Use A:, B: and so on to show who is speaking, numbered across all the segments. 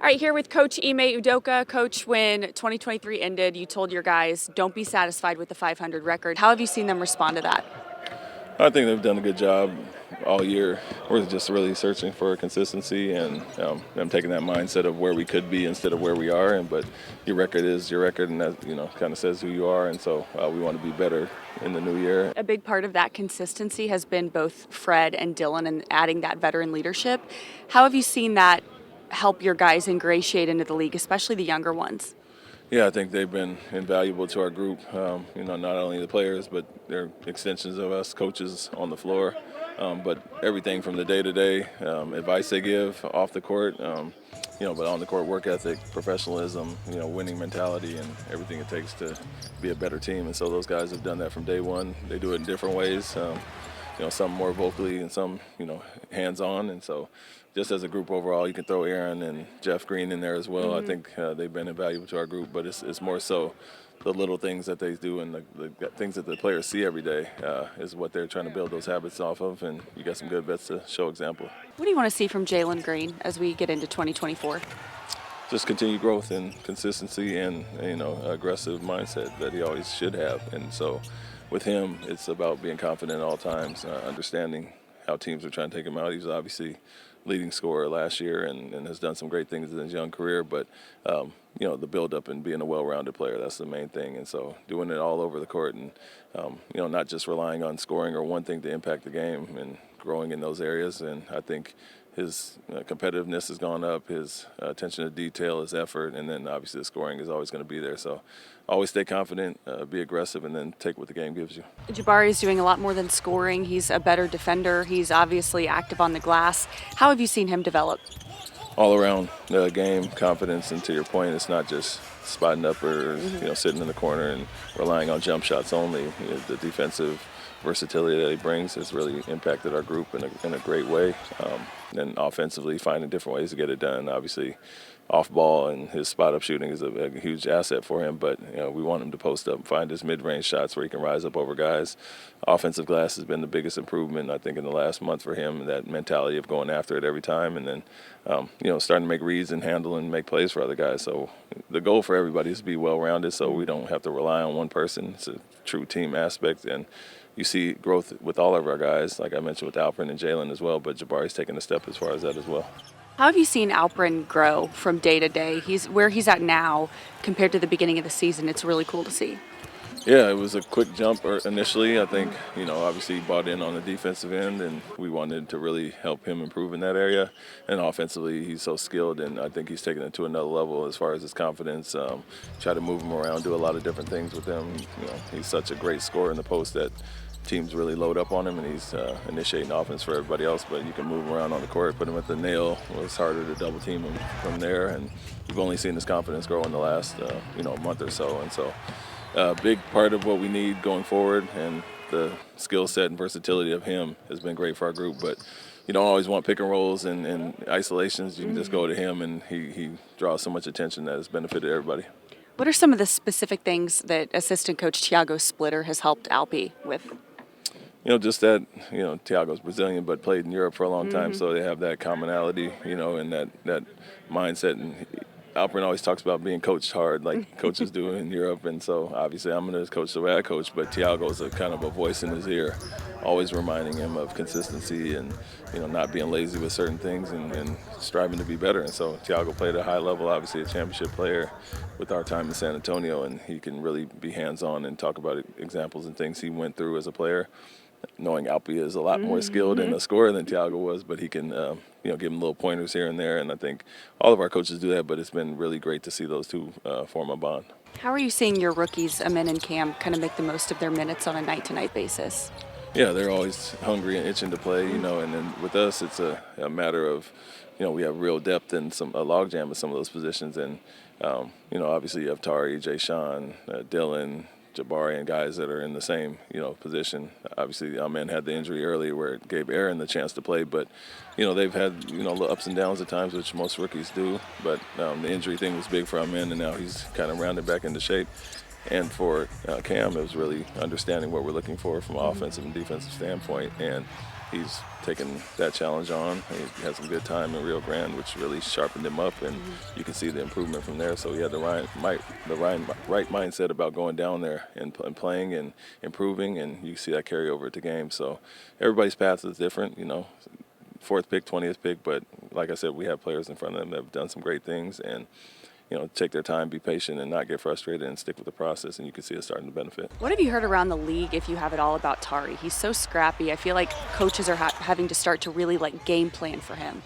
A: All right, here with Coach Ime Udoka. Coach, when 2023 ended, you told your guys, don't be satisfied with the 500 record. How have you seen them respond to that?
B: I think they've done a good job all year. We're just really searching for consistency and them taking that mindset of where we could be instead of where we are. But your record is your record, and that kind of says who you are. And so we want to be better in the new year.
A: A big part of that consistency has been both Fred and Dylan and adding that veteran leadership. How have you seen that help your guys ingratiate into the league, especially the younger ones?
B: Yeah, I think they've been invaluable to our group. Not only the players, but they're extensions of us coaches on the floor. But everything from the day-to-day advice they give off the court, but on the court, work ethic, professionalism, winning mentality, and everything it takes to be a better team. And so those guys have done that from day one. They do it in different ways. Some more vocally and some, hands-on. And so just as a group overall, you can throw Aaron and Jeff Green in there as well. I think they've been invaluable to our group, but it's more so the little things that they do and the things that the players see every day is what they're trying to build those habits off of, and you got some good vets to show example.
A: What do you want to see from Jalen Green as we get into 2024?
B: Just continued growth and consistency and, aggressive mindset that he always should have. And so with him, it's about being confident at all times, understanding how teams are trying to take him out. He's obviously leading scorer last year and has done some great things in his young career, but the build-up and being a well-rounded player, that's the main thing. And so doing it all over the court and, not just relying on scoring or one thing to impact the game and growing in those areas. And I think his competitiveness has gone up, his attention to detail, his effort, and then obviously the scoring is always going to be there. So always stay confident, be aggressive, and then take what the game gives you.
A: Jabari is doing a lot more than scoring. He's a better defender. He's obviously active on the glass. How have you seen him develop?
B: All around the game, confidence, and to your point, it's not just spotting up or sitting in the corner and relying on jump shots only. The defensive versatility that he brings has really impacted our group in a great way. And offensively, finding different ways to get it done. Obviously, off ball and his spot up shooting is a huge asset for him. But we want him to post up, find his mid-range shots where he can rise up over guys. Offensive glass has been the biggest improvement I think in the last month for him. That mentality of going after it every time, and then starting to make reads and handle and make plays for other guys. So the goal for everybody is to be well-rounded, so we don't have to rely on one person. It's a true team aspect, and you see growth with all of our guys, like I mentioned with Alperen and Jalen as well, but Jabari's taking a step as far as that as well.
A: How have you seen Alperen grow from day to day? He's where he's at now compared to the beginning of the season. It's really cool to see.
B: Yeah, it was a quick jump initially. I think, obviously he bought in on the defensive end, and we wanted to really help him improve in that area. And offensively, he's so skilled, and I think he's taken it to another level as far as his confidence. Try to move him around, do a lot of different things with him. He's such a great scorer in the post that teams really load up on him, and he's initiating offense for everybody else. But you can move him around on the court, put him at the nail. It's harder to double team him from there, and we've only seen his confidence grow in the last month or so. And so a big part of what we need going forward, and the skill set and versatility of him has been great for our group. But you don't always want pick and rolls and isolations. You can just go to him, and he draws so much attention that has benefited everybody.
A: What are some of the specific things that assistant coach Thiago Splitter has helped Alpi with?
B: Just that, Thiago's Brazilian but played in Europe for a long time, so they have that commonality, and that mindset. And Alperen always talks about being coached hard like coaches do in Europe. And so obviously I'm going to coach the way I coach, but Thiago's a kind of a voice in his ear, always reminding him of consistency and, not being lazy with certain things and striving to be better. And so Thiago played at a high level, obviously a championship player with our time in San Antonio, and he can really be hands-on and talk about examples and things he went through as a player. Knowing Alpi is a lot more skilled and a scorer than Thiago was, but he can, give him little pointers here and there. And I think all of our coaches do that, but it's been really great to see those two form a bond.
A: How are you seeing your rookies, Amin and Cam, kind of make the most of their minutes on a night-to-night basis?
B: Yeah, they're always hungry and itching to play, and then with us, it's a matter of, we have real depth and a logjam in some of those positions. And, obviously you have Tari, Jay Sean, Dylan, Jabari, and guys that are in the same, position. Obviously, Amin had the injury early where it gave Aaron the chance to play, but, they've had, little ups and downs at times, which most rookies do. But the injury thing was big for Amin, and now he's kind of rounded back into shape. And for Cam, it was really understanding what we're looking for from an offensive and defensive standpoint. And he's taken that challenge on. He had some good time in Rio Grande, which really sharpened him up, and you can see the improvement from there. So he had right mindset about going down there and playing and improving, and you see that carry over to games. So everybody's path is different, fourth pick, 20th pick, but like I said, we have players in front of them that have done some great things, and take their time, be patient, and not get frustrated, and stick with the process, and you can see it starting to benefit.
A: What have you heard around the league, if you have it all, about Tari? He's so scrappy. I feel like coaches are having to start to really game plan for him.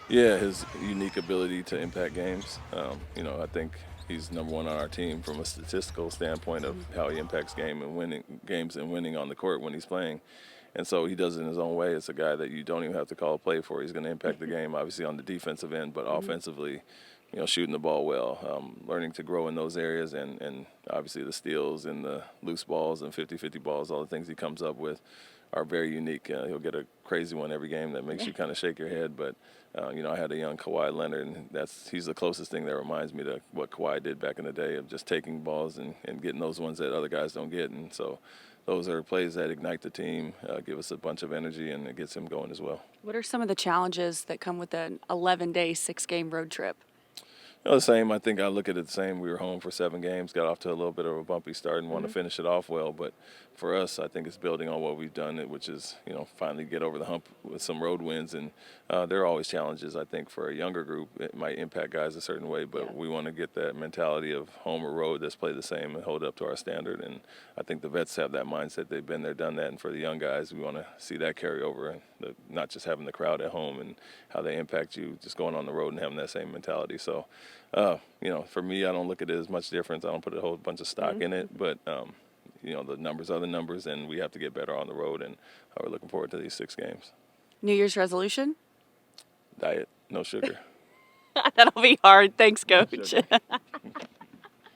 B: Yeah, his unique ability to impact games. I think he's number one on our team from a statistical standpoint of how he impacts games and winning on the court when he's playing. And so he does it in his own way. It's a guy that you don't even have to call a play for. He's going to impact the game, obviously, on the defensive end, but offensively, shooting the ball well, learning to grow in those areas, and obviously the steals and the loose balls and 50-50 balls, all the things he comes up with are very unique. He'll get a crazy one every game that makes you kind of shake your head. But, I had a young Kawhi Leonard, and he's the closest thing that reminds me to what Kawhi did back in the day of just taking balls and getting those ones that other guys don't get. And so those are plays that ignite the team, give us a bunch of energy, and it gets him going as well.
A: What are some of the challenges that come with an 11-day, 6-game road trip?
B: The same. I think I look at it the same. We were home for 7 games, got off to a little bit of a bumpy start and want to finish it off well. But for us, I think it's building on what we've done, which is, finally get over the hump with some road wins. And there are always challenges. I think for a younger group, it might impact guys a certain way, but we want to get that mentality of home or road that's play the same and hold up to our standard. And I think the vets have that mindset. They've been there, done that. And for the young guys, we want to see that carry over, and not just having the crowd at home and how they impact you, just going on the road and having that same mentality. So, for me, I don't look at it as much difference. I don't put a whole bunch of stock in it, but, the numbers are the numbers, and we have to get better on the road, and we're looking forward to these 6 games.
A: New Year's resolution?
B: Diet, no sugar.
A: That'll be hard. Thanks, Coach.
B: No sugar.